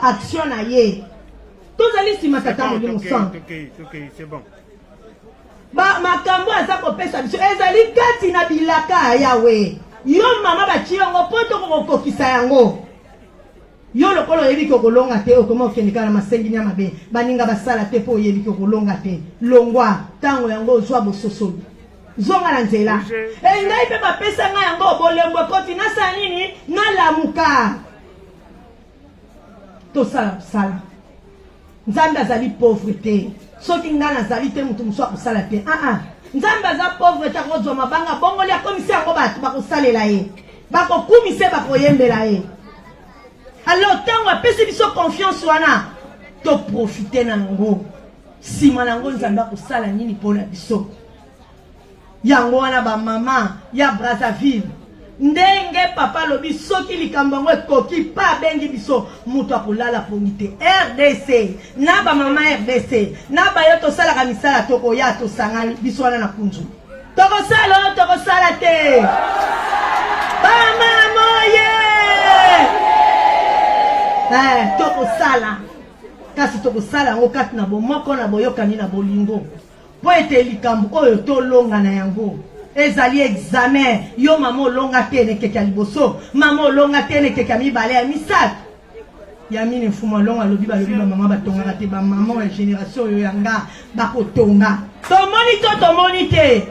action na ye tozali sima tata molimo sang c'est bon. Ba makambo aza kopesa biso ezali kati na bilaka yawe yo mama bachi yango poto kokokisa yango yo lokolo yebi kokolonga te okoma okendika na masengi nya mabe baninga basala te po yebi kokolonga te longwa tango yango ozwa bososoli zonga na nzela ngai pe bapesa nga yango bolembo koti nasa nini nalamuka tosala sala nzambe azali pauvreté soki nga nazali te mutu mosu akosala te nzambe aza pauvre te akozwa mabanga bongoli akomisi yango bato bakosalela ye bakokumise bakoyembela ye alors ntango apesi biso confiance wana toprofite na yango nsima na yango nzambe akosala nini mpona biso yango wana bamama ya Brazzaville ndenge papa lobi soki likambo yango ekoki pa abengi biso mutu akolala pongi te RDC na bamama RDC na bayo tosalaka misala tokoya tosangani biso wana na kunzu tokosala te bamama oye tokosala kasi tokosala yango kati na bomoko na boyokani na bolingo po ete likambo oyo tolonga na yango ezali examen yo mama olonga te nekeke ya liboso mama olonga te nekeke ya mibale ya misato ya mine mfumu alonga lobi balobi bamama batongaka te bamama ya génération oyo yanga bakotonga tomoni te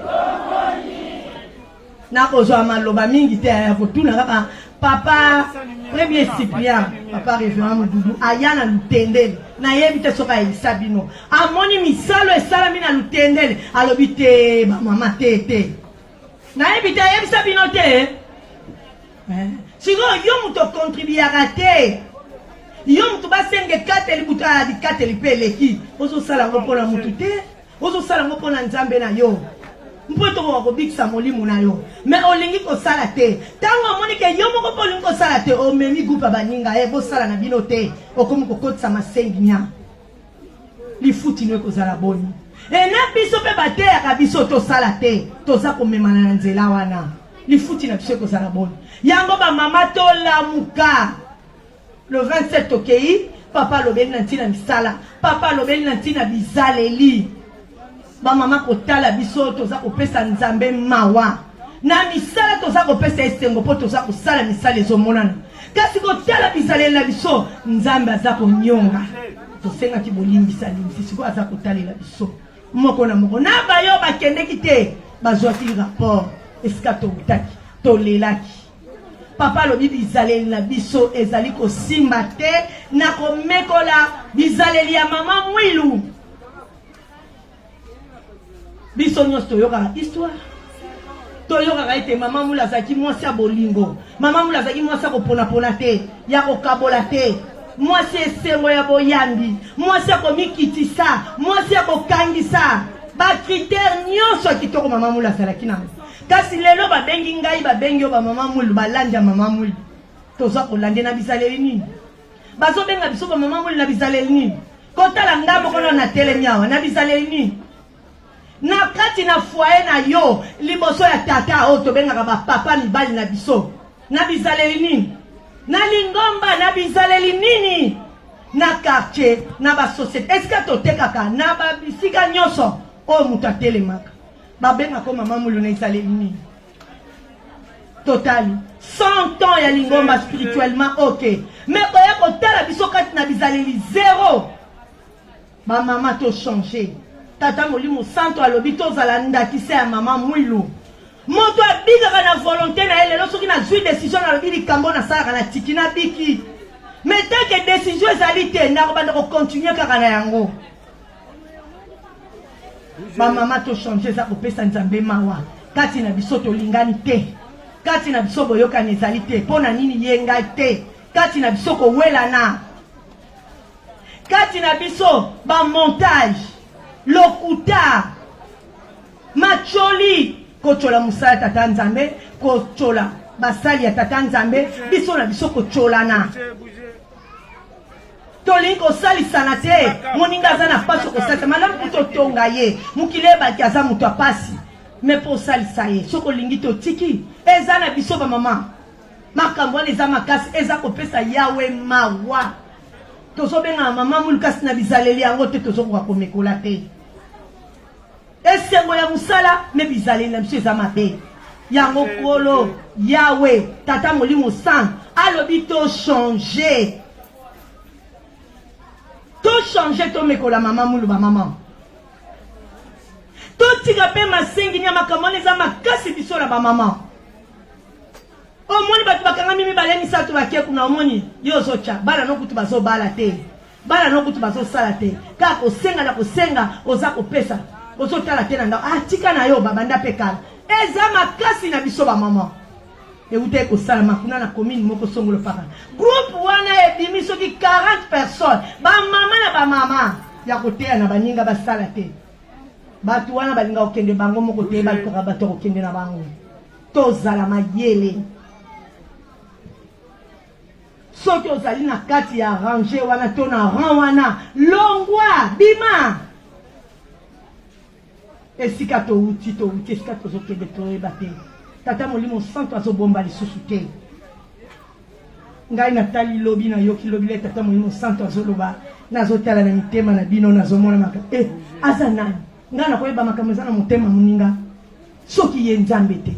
nakozwa maloba mingi te ya kotuna kaka papa premier Cyprien papa révérend Mududu aya na lutendele nayebi te soki ayebisa bino amoni misalo esalami na lutendele alobi te bamama te nayebi te ayebisa bino te sikoyo yo mutu okontribuyaka te yo mutu basenge ekateli butu adikateli mpe eleki ozosala yango mpona mutu te ozosala yango mpona nzambe na yo mpo tokoka kobikisa molimo na yo me olingi kosala te ntango omoni ke yo moko mpo olingi kosala te omemi gupa baninga bosala na bino te okomi kokotisa masengi nya lifuti no ekozala boni na biso mpe bateyaka biso tosala te toza komemana na nzela wana lifuti na biso ekozala boni yango bamama tolamuka le 27 tokei papa alobeli na ntina misala papa alobeli na ntina bizaleli bamama kotala biso toza kopesa nzambe mawa na misala toza kopesa esengo mpo toza kosala misala ezomonana kasi kotala bizaleli na biso nzambe aza konyonga tosengaki bolimbisa limbisi sikoyo aza kotalela biso moko na moko na bayo bakendeki te bazwaki rapport esika toutaki tolelaki papa alobi bizaleli na biso ezali kosimba te na komekola bizaleli ya mama mwilu biso nyonso toyokaka histoire toyokaka ete mama mwilu azalaki mwasi ya bolingo mama mwilu azalaki mwasi ya koponapona te ya kokabola te mwasi esengo ya boyambi mwasi ya komikitisa mwasi ya kokangisa bakritere nyonso ya kitoko mama mwilu azalaki nango kasi lelo babengi ngai babengi yo bamama mwilu balandi ya mama mwilu toza kolande na bizaleli nini bazobenga biso bamama mwilu na bizaleli nini kotala ngambo kono na telemi awa na bizaleli nini na kati na foyer na yo liboso ya tata oyo tobengaka bapapa mibali na biso na bizaleli nini na lingomba na bizaleli nini na quartier na basociété esika totekaka na babisika nyonso oyo moto atelemaka babengaka mama mwilu na ezaleli nini totali 100 ans ya lingomba spirituellement ok mais koya kotala biso kati na bizaleli zéro bamama tochange tata molimo santo alobi tozala ndakisa ya mama mwilu moto abikaka na volonté na ye lelo soki nazwi décision nalobi likambo nasalaka na tiki na biki mais tanke décision ezali te nakobanda kocontinue kaka na yango bamama tochange eza kopesa nzambe mawa kati na biso tolingani te kati na biso boyokani ezali te mpo na nini ye ngai te kati na biso kowelana kati na biso bamontage lokuta macholi kochola musala tata nzambe kochola basali ya tata nzambe biso na biso kocholana tolingi kosalisana te moninga aza na pasi kosalisa malamu kuto tonga ye mokili ebaki aza moto ya pasi me mpo osalisa ye soki olingi totiki eza na biso bamama makambo wana eza makasi eza kopesa yawe mawa tozobenga mama mulukasi na bizaleli yango te tozokoka komekola te esengo ya musala me bizaleli na biso eza mabe yango kolo yawe tata molimo santo alobi tochange tomekola mama mulu bamama totika mpe masengi ya makambo eza makasi biso na bamama omoni bato bakangami mibale misato bakie kuna omoni yo ozocha bana nokutu bazobala te bana nokutu bazosala te kaka kosenga na kosenga oza kopesa ozotala te na ndako atika na yo babanda mpe kala eza makasi na biso bamama euta ekosalama kuna na commune moko songolo paka groupe wana ebimi soki 40 personnes bamama na bamama ya koteya na baninga basala te bato wana balinga kokende bango moko te balikoka bato kokende na bango tozala mayele soki ozali na kati ya ranger wana to na rang wana longwa bima esika touti esika tozokende toyeba te tata molimo santo azobomba lisusu te ngai natali lobi na yoki lobi le tata molimo santo azoloba nazotala na mitema na bino nazomona maka aza nani ngai nakoyeba makambo eza na motema moninga soki ye nzambe te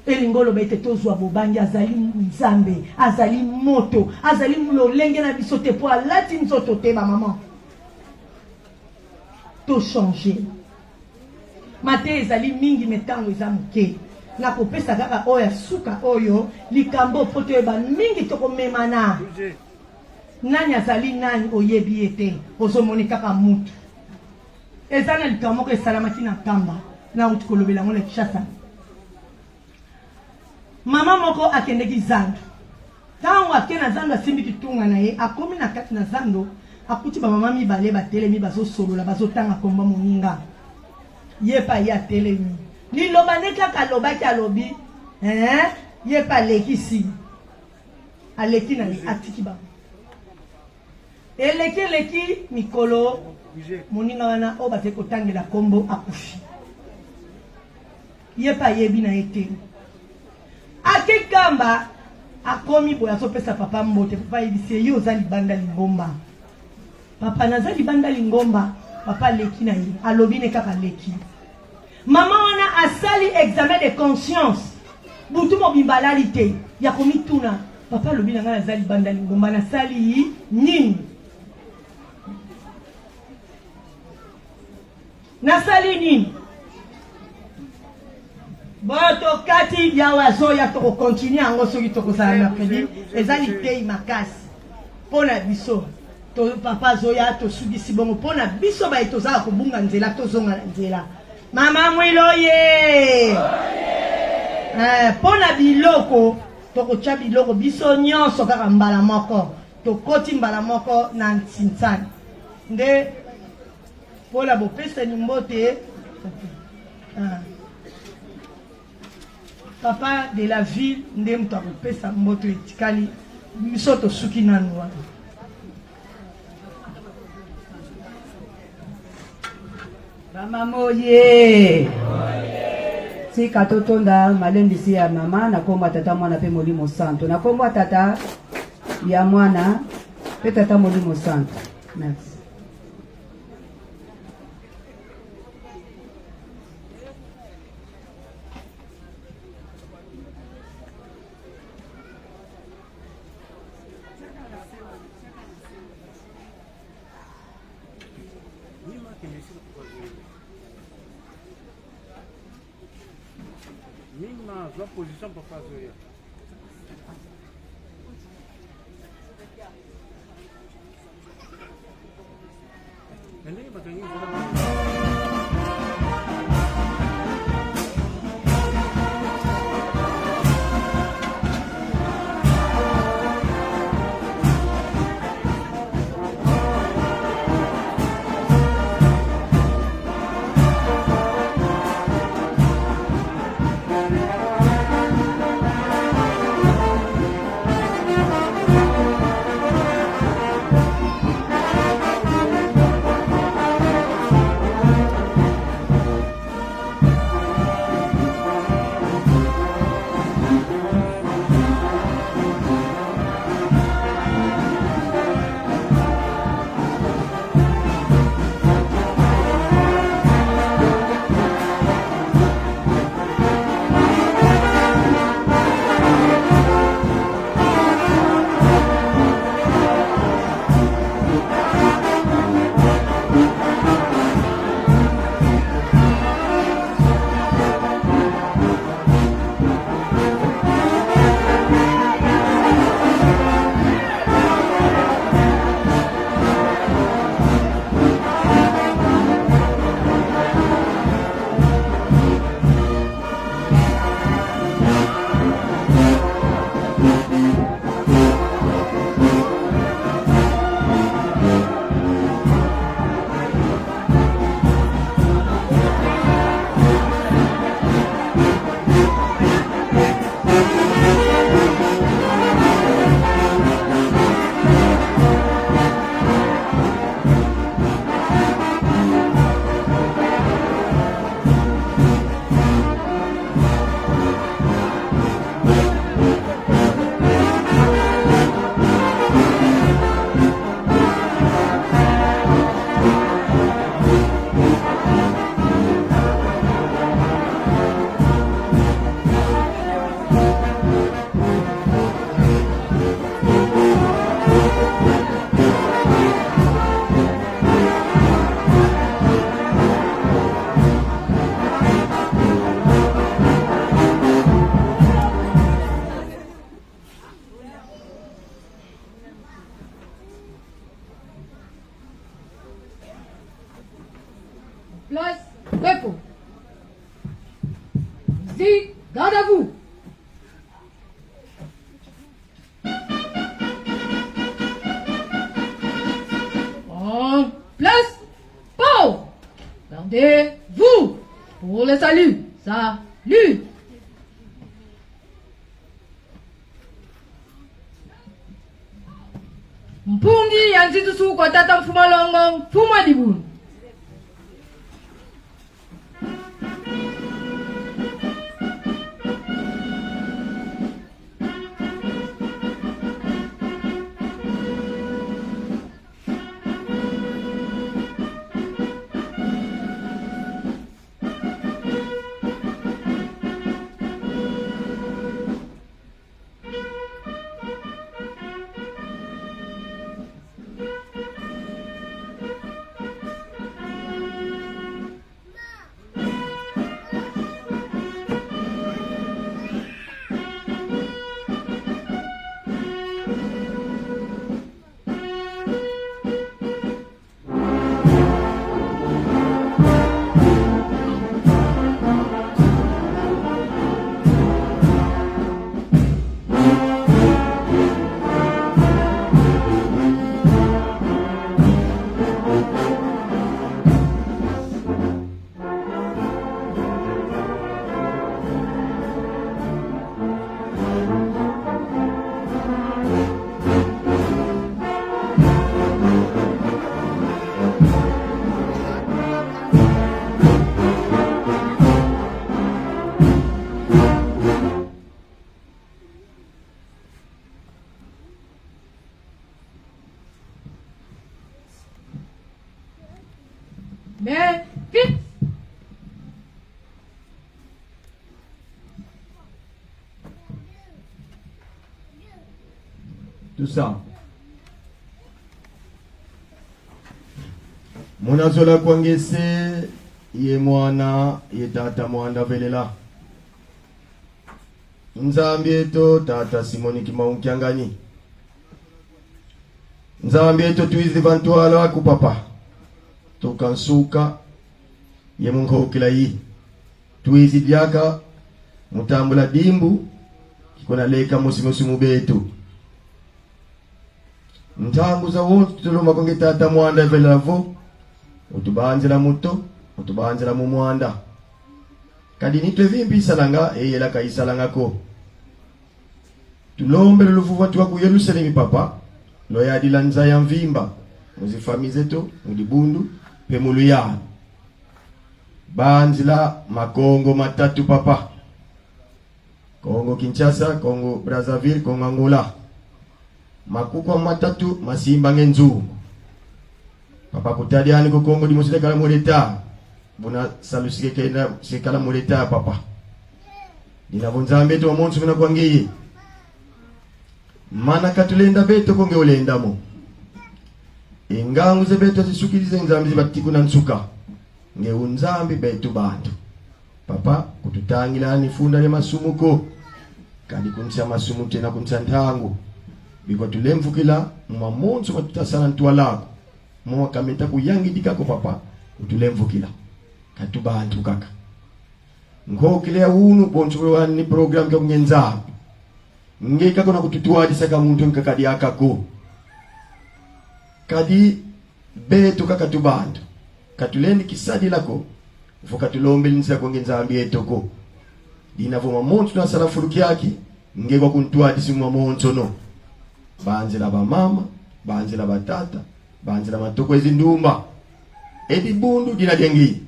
elingo oloba ete tozwa bobangi azali nzambe azali moto azali lolenge na biso te po alati nzoto te bamama tochange mate ezali mingi metango eza moke na kopesa kaka oyo suka oyo likambo po toyeba mingi tokomemana nani azali nani oyebi ye te ozomoni kaka mutu eza na likambo moko esalamaki na kamba na uti kolobela yango na Kinshasa mama moko akendeki zando ntango ake na zando asimbi kitunga na ye akomi na kati na zando akuti bamama mibale batelemi bazosolola bazotanga komba moninga ye pa ye atelemi liloba nde kaka alobaki alobi ye pa alekisi aleki na ye atiki bango eleki mikolo moninga wana oyo bate kotangela kombo akufi ye pa yebi na ye te akekamba akomi boye azopesa papa mbote papa yebisi ye oza libanda lingomba papa naza libanda lingomba papa leki na ye alobi ne kaka leki mama wana asali examen de conscience butu mobimba alali te ya komituna papa alobi na ngai naza libanda lingomba nasali nini nasali nini boto kati ya wazoya toko continue yango soki tokozala mercredi ezali tei makasi pona biso to papa zoya to sugisi bongo pona biso ba etozala kobunga nzela tozonga nzela mama mwilo ye pona biloko tokocha biloko biso nyonso kaka mbala moko tokoti mbala moko na ntintsani nde pona bopesani mbote papa de la ville nde moto akopesa mboto etikali biso tosuki nanu wana bamama oye tika totonda malembisi ya mama na kombo tata mwana pe molimo santo na kombo tata ya mwana pe tata molimo santo merci. Minha posição para fazer. Ele vai ganhar. place, repos. Dis, garde à vous. En place, pause. Gardez-vous pour le salut. Salut. Mpungi yanzitusu kwa tata mfuma longo mfuma dibuni. Mais vite. Tout ça. Munazola kwangese ye mwana ye tata mwanda velela. Nzambi eto tata Simoni Kimaunkyangani. Nzambi eto tuizi vantuala waku papa. Tukansuka ye mungo kila hii. Tuizi diaka mutambula dimbu kikona leka musimu betu. Ntangu za wontu tuloma konge tata mwanda velavo. Utubanzira muto, utubanzira mu mwanda. Kadi nitwe vimpi salanga eyela kaisalanga ko. Tulombe lufuva tuwa ku Yerusalemu papa. Loyadi lanza ya mvimba. Muzifamize to, mudibundu, pemulu ya. Banzila makongo matatu papa. Kongo Kinshasa, Kongo Brazzaville, Kongo Angola. Makukwa matatu masimba ngenzungu. Papa kutadiani ko Kongo di musile kala moleta. Buna salusike kenda sekala moleta papa. Dina bonzambe to monsu mina kwangeye. Mana katulenda beto konge olenda mo. Ingangu ze beto zisukirize nzambi zibatiku na nsuka. Nge unzambi beto bantu. Papa kututangila ni funda ya masumuko. Kadi kunsia masumu tena kunsia ntangu. Biko tulemvukila mwa monsu matutasana ntualako. Mwa kameta kuyangi dikako papa. Utulemvukila. Katubantu kaka. Ngo kilea unu bonsu ni program kwa ngenzabi. Ngeka kona kututuadi saka muntu nkakadi akako. Kadi beto kaka tubantu. Katulendi kisadi lako. Ufoka tulombe nisa kwa ngenzambi etoko. Dina vuma montu na salafuruki yaki. Ngekwa kuntuadi simu wa montu no. Banzila ba mama, banzila ba tata, banzila matoko ezi ndumba. Edi bundu dina dengi.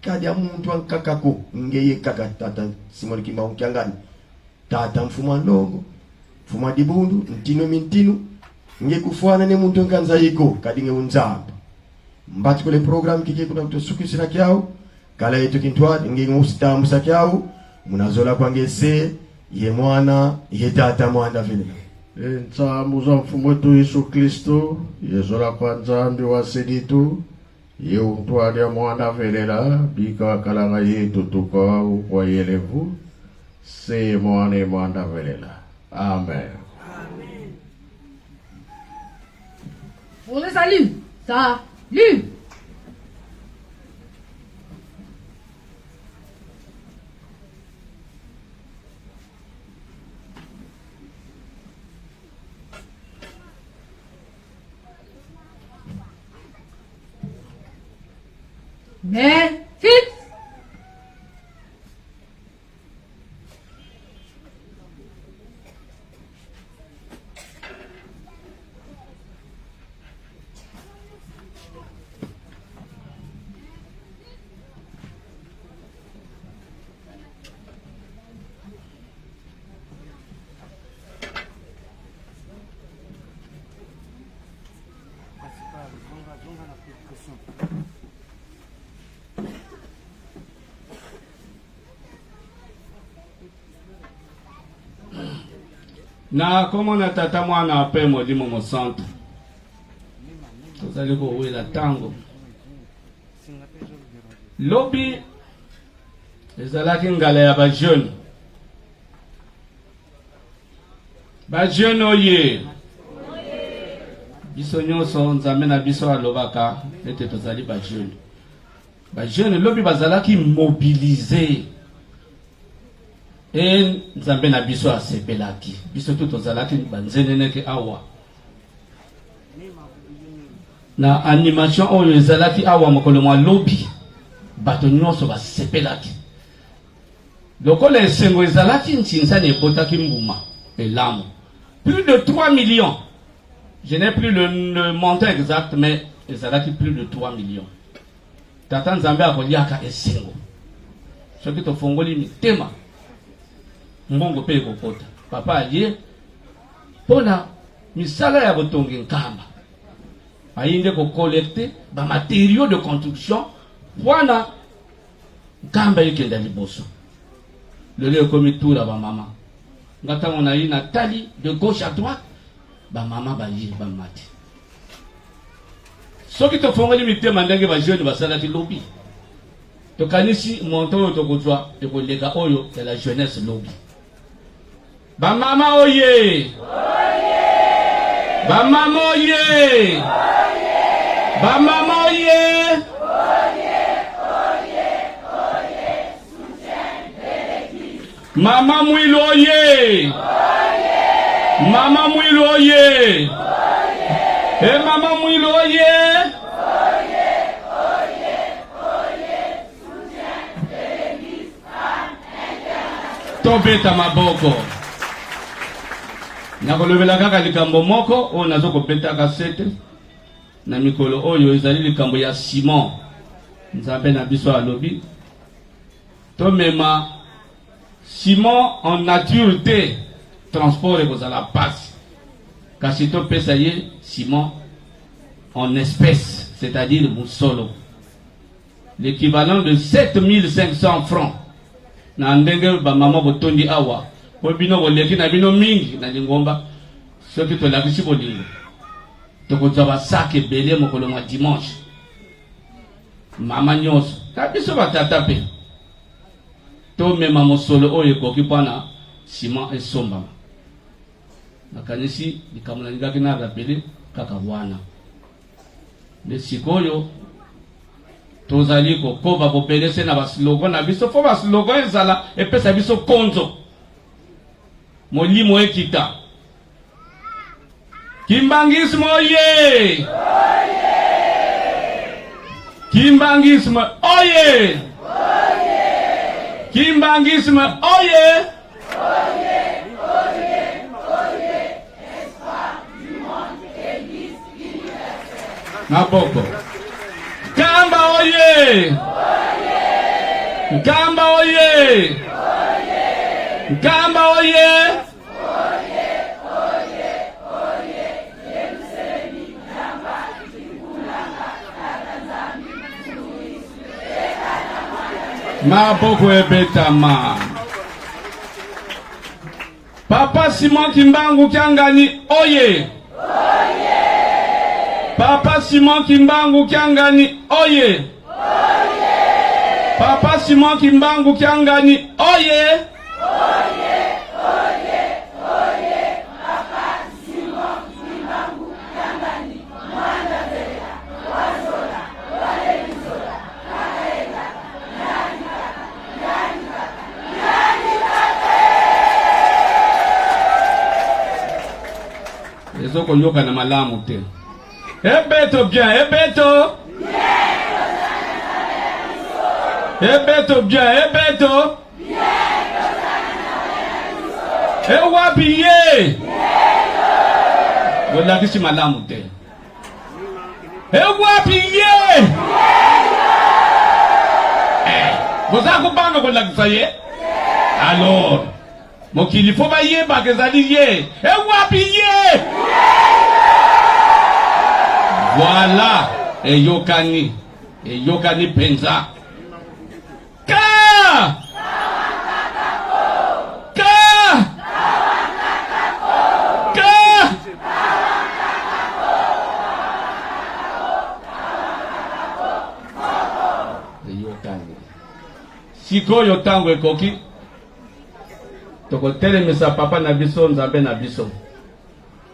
Kadi ya muntu wa kakako. Ngeye kaka tata Simoni Kimaunkyangani. Tata mfuma ndongo. Mfuma dibundu, ntino mintinu. Nge kufuana ne muntu nkanza yiko. Kadi nge unzamba. Mbati kule program kike kuna kutosuki sina kiao. Kala yetu kintuadi nge ngusitambu sa kiao. Munazola kwa ngese. Ye mwana, ye tata mwanda vile. Nsambu za mfumu wetu Yesu Kristo, yezola kwa nzambi wa seditu, ye untwali ya mwanda velela, bika wakalanga yetu tukao kwa yelevu, se mwane mwanda velela. Amen. Pour le salut. Salut. Mais, vite! Na komo na tata mwana ape molimo mo centre tozali kowela tango lobi ezalaki ngala ya bajeune oye biso nyonso nzambe na biso alobaka ete tozali bajeune lobi bazalaki mobilize et nzambe na biso asepelaki biso to tozalaki banzeneneke awa na animation oyo ezalaki awa mokolo mwa lobi bato nyonso basepelaki lokola esengo ezalaki ntinzani ebotaki mbuma elamu plus de 3 millions. Je n'ai plus le montant exact, mais ezalaki plus de 3 millions. Tata nzambe akoliaka esengo soki tofongoli mitema mbongo pe ekokota papa aye pona misala ya botongi nkamba ayinde kokolekte bamatériaux de construction wana nkamba ekenda liboso lelo ekomi tura bamama ngatango na ye natali de gauche à droite bamama baye bamati soki tofongoli mitema ndenge bajeune basalaki lobi tokanisi monto oyo tokozwa ekoleka oyo ya la jeunesse lobi. Bamama oye! Bamama oye! Bamama oye! Mama Mwilu oye! Mama Mwilu oye! Eh Mama Mwilu oye! Tobeta maboko. Nakolobela kaka likambo moko o nazo kopeta kasete na mikolo oyo ezali likambo ya Simon nzambe na biso alobi to mema Simon en nature te transport ekozala passe kasi to pesa ye Simon en espèce, c'est-à-dire musolo, l'équivalent de 7500 francs na ndenge ba mama botondi awa po bino boleki na bino mingi na lingomba soki to lakisi bolingo to kozwa ba sac ebele mokolo mwa dimanche mama nyonso kabiso batata pe to mema mosolo oyo ekoki mpona Simon esombama nakanisi likambo na lingaki na rapele kaka wana nde sikoyo tozali kokoba bopelese na baslogan na biso fo baslogan ezala epesa biso konzo molimo ekita kimbangisme oye kimbangisme oye kimbangisme oye Naboko Kamba oye Kamba oye Kamba oye Maboko ebetama Papa Simon Kimbangu Kiangani oye Papa Simon Kimbangu Kiangani oye Papa Simon Kimbangu Kiangani oye Papa Simon Kimbangu Kiangani Mwanda Zela Wazola Walebizola Kaela Nani Ezoko yoka na malamu te Ebeto bien, ebeto Ebeto bien, ebeto. Ewabiye. Wala kisi malamu te. Ewabiye. Vous avez compris que vous avez alors, mon qu'il faut pas y aller, que ça dit y est. Et wapiye. Voilà. Et yokani penza. Ka. Sikoyo tango ekoki tokotelemisa papa na biso nzambe na biso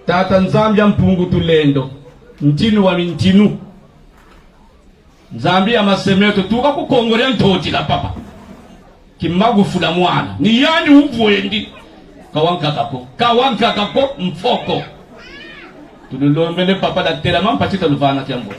tata nzambe mpungu tulendo ntinu wa mintinu nzambe ya masemeto tuka kukongorea ntoti la papa kimagufula mwana ni yani ubwendi kawanka kako mfoko tulilombele papa da tela mampatita luvana kiambo.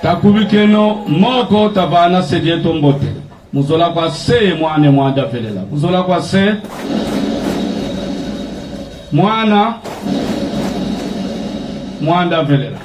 Takubikeno moko tabana sedie tombote. Muzola kwa se mwane mwanda velela. Muzola kwa se mwana mwanda velela.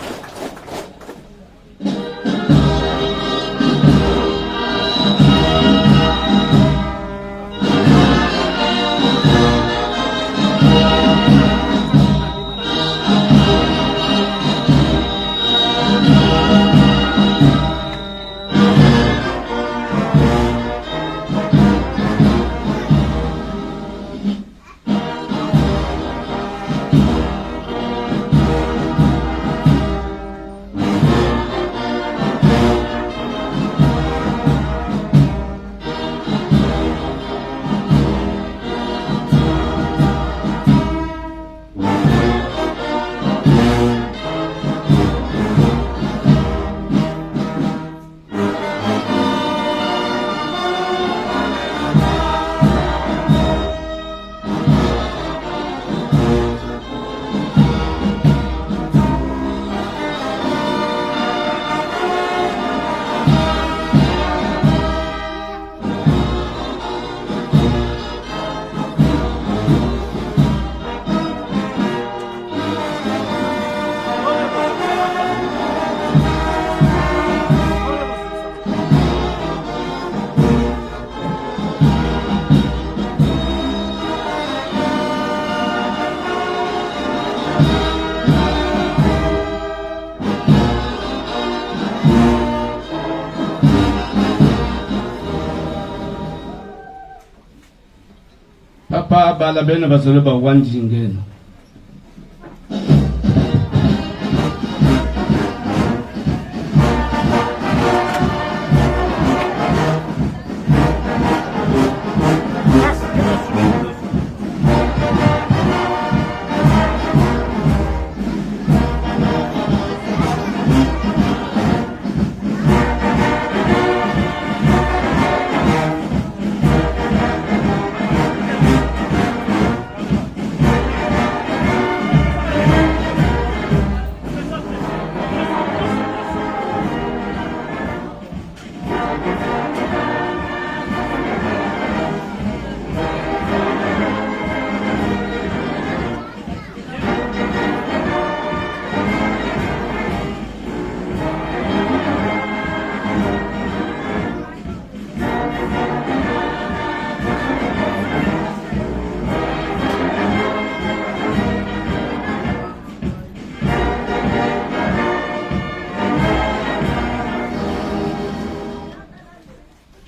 Papa bala bena bazolo ba wanjingeno.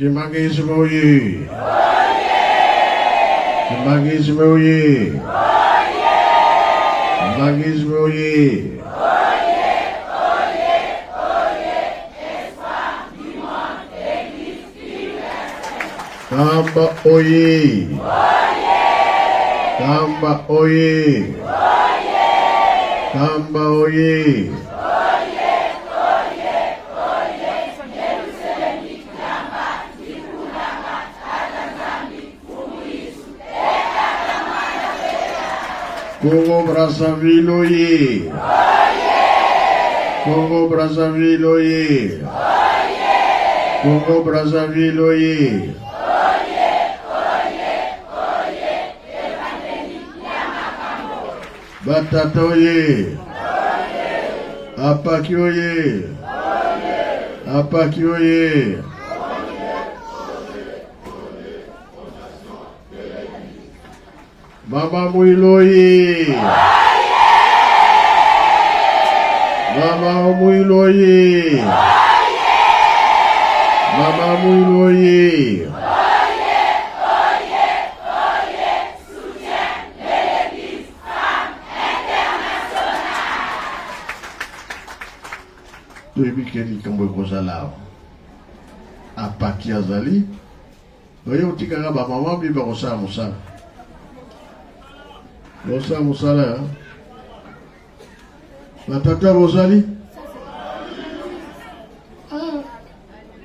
Kimbangisme oye! Kimbangisme oye! Kimbangisme oye! Kamba oye! Kamba oye! Kamba oye! Congo Brazzaville oye! Congo Brazzaville oye! Congo Brazzaville oye! Batata oye! Apaki oye! Apaki oye! Mama Mwilo oye! Mama Mwilo oye! Mama Mwilo oye! Toyebi keli kambo ekozala apaki azali oye otikaka bamama mbi bakosala mosala bosala mosala batata bozali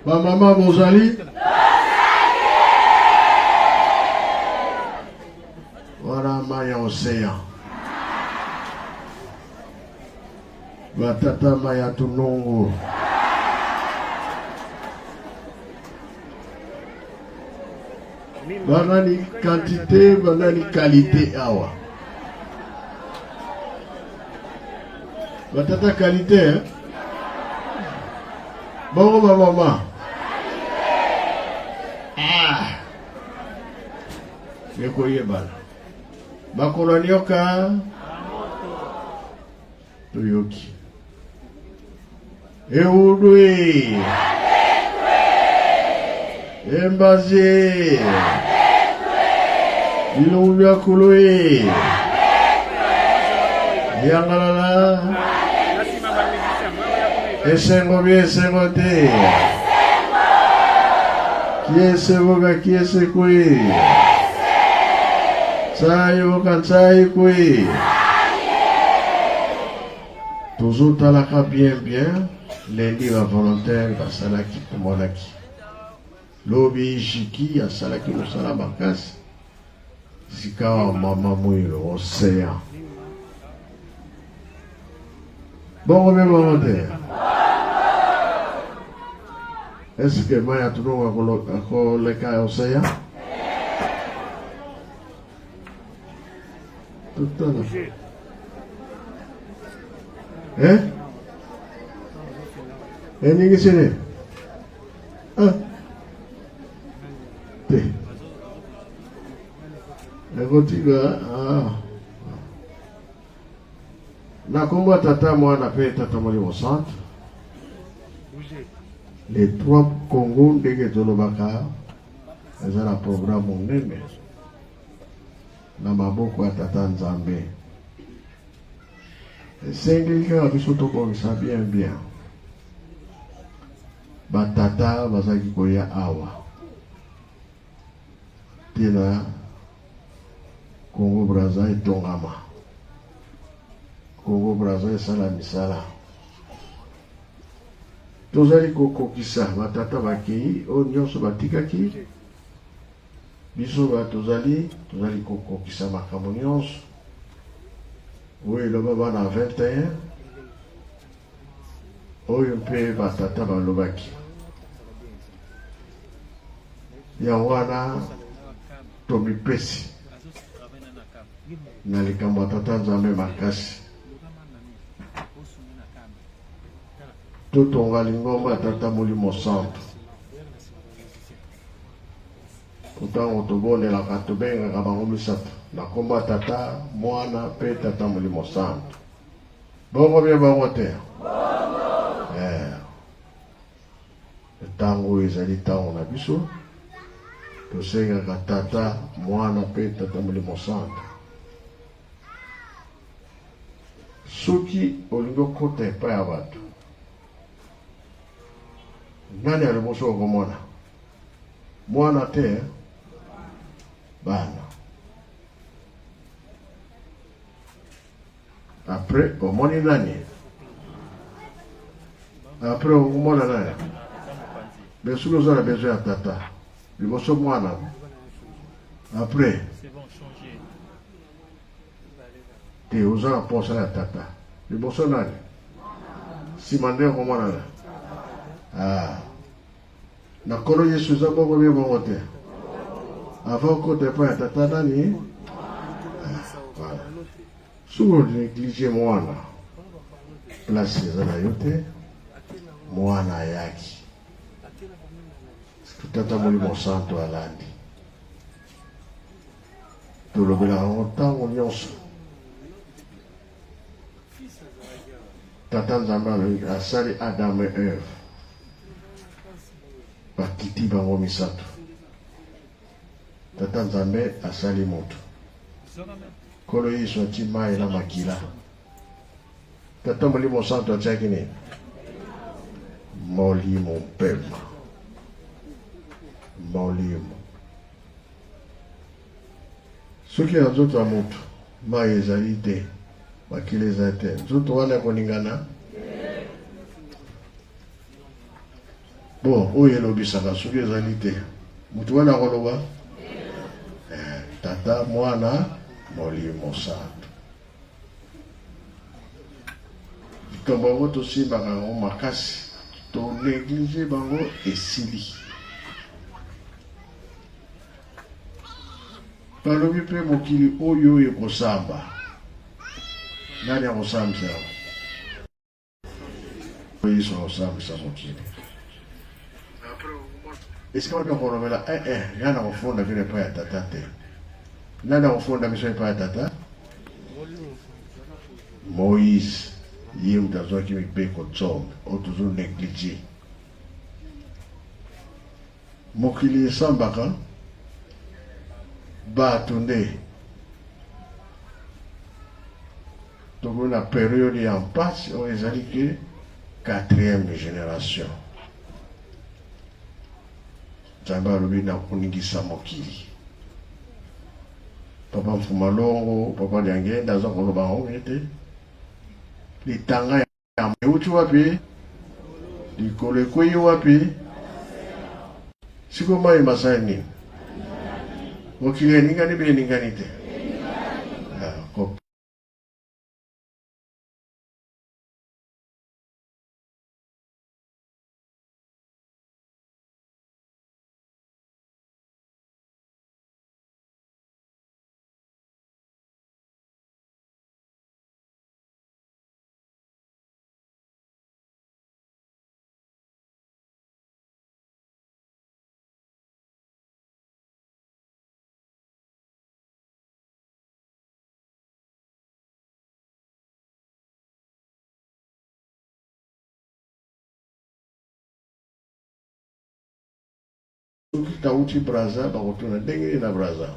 bamama bozali wana maya oseya batata maya tunongo banani quantité banani qualité awa batata qualité hein? Bongo mama Yeko yebala bakoloni yoka Toyoki Eudwe Embaze Ilubya kulwe Yangalala Esengo bie esengo te Kiese boga kiese kwe Sayo kansai kwe Toujours talaka bien Lendi va volontaire va salaki kumonaki Lobi shiki ya salaki musala makasi Sikawa mama mwilo océan Bon même volontaire Est-ce que maya tunonga koleka océan Tout à l'heure Hein? Ini sini. Te. Nagotiga Nakomba tata mwana pe tata moli au centre. Les trois Congo ndenge tolobaka ezala programme monene na maboko ya tata Nzambe. Sengeka biso tobongisa bien batata bazaki koya awa tina Congo Brazza etongama Congo Brazza esala misala tozali kokokisa batata bakei o nyonso batikaki biso tozali kokokisa makambo nyonso Oui, le baba na 21. Oyo mpe batata balobaki. Ya wana tomipesi. Na likambo tata Nzambe makasi. Totonga lingomba tata Molimo Centre. Utango tobonela katobenga kabango misatu. Nakomba tata mwana pe tata Molimo Centre. Bongo bien bongo te. tango ezali ntango na biso tosengaka tata mwana mpe tata molimo santo. Soki olingi okota epai ya bato, nani ali liboso okomona? Mwana te, bana. Après omoni nani? Après okomona nani? Mais soki oza na besoin ya tata liboso mwana, après te oza na posa ya tata liboso nani? Nsima nde okomona na na nkolo Yesu eza bongo bie bongo te. Avant okota epai ya tata nani? Voilà. Soki onéglige mwana, place eza na yo te, mwana ayaki. Tata molimo santo alandi. Tolobelaka yango ntango nyonso. Tata Nzambe asali Adam et Eve, bakiti bango misato. Tata Nzambe asali moto. Kolo Yesu ati mai na makila. Tata molimo santo atiaki nini? Molimo mpema. Molimo. Soki na nzoto ya moto mai ezali te, makila ezali te, nzoto wana ekoningana? Bon, oyo elobisaka soki ezali te, moto wana akoloba? Tata mwana molimo santo. Likambo yango tosimbaka yango makasi, tonéglige bango esili. Balobi mpe mokili oyo ekosamba, nani akosambisa yango? Yesu akosambisa mokili. Esika bato bakolobela nani akofunda vile epai ya tata te? Nani akofunda biso epai ya tata? Moïse, ye moto azwaki mibeko nzombe oyo tozonéglige. Mokili esambaka bato nde tokoli na période ya mpasi oyo ezali ke 4e génération. Nzambe alobi na kuningisa mokili. Papa Mfumalongo, Papa Liangenda aza koloba yango ete litanga ya euti wapi? Likolo ekwei wapi? Siko mai masai nini? Mokili eningani be eningani te. Tauti braza bakotuna ndenge na braza.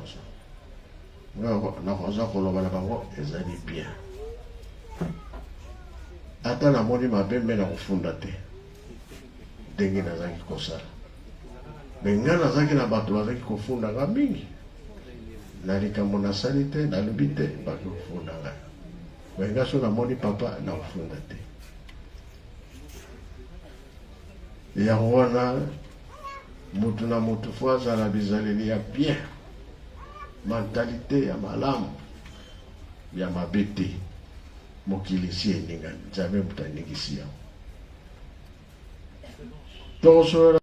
Na kwaza koloba na bango ezali bien. Ata na moni mabembe na kufunda te. Ndenge nazaki kosala. Benga nazaki na bato bazaki kofunda nga mingi. Na likambo nasali te, nalobi te baki kofunda nga. Benga so na moni papa na kufunda te. Yango wana mutu na mutu fo azala bizaleli ya bien, mentalité ya malamu ya mabe te. Mokili si eningani, Nzambe mutu aningisi yango. Tokosola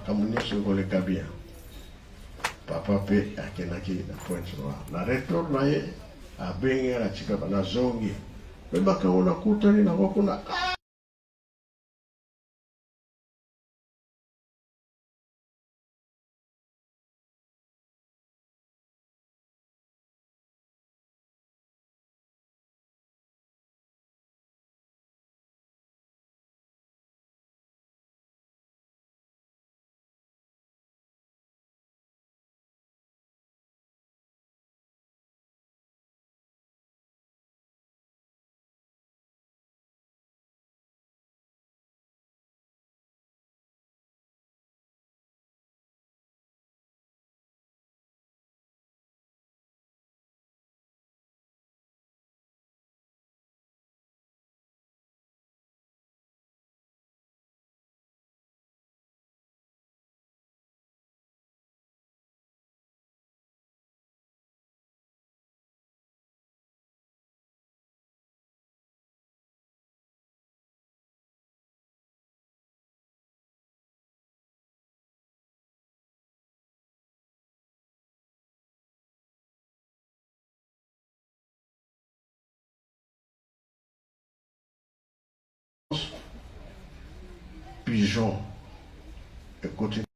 kamunisho koleka bien. Papa pe akenaki na point noir. Na retour na ye abengi na chika na zongi. Beba kaona kutani na kuna pigeon. Écoutez.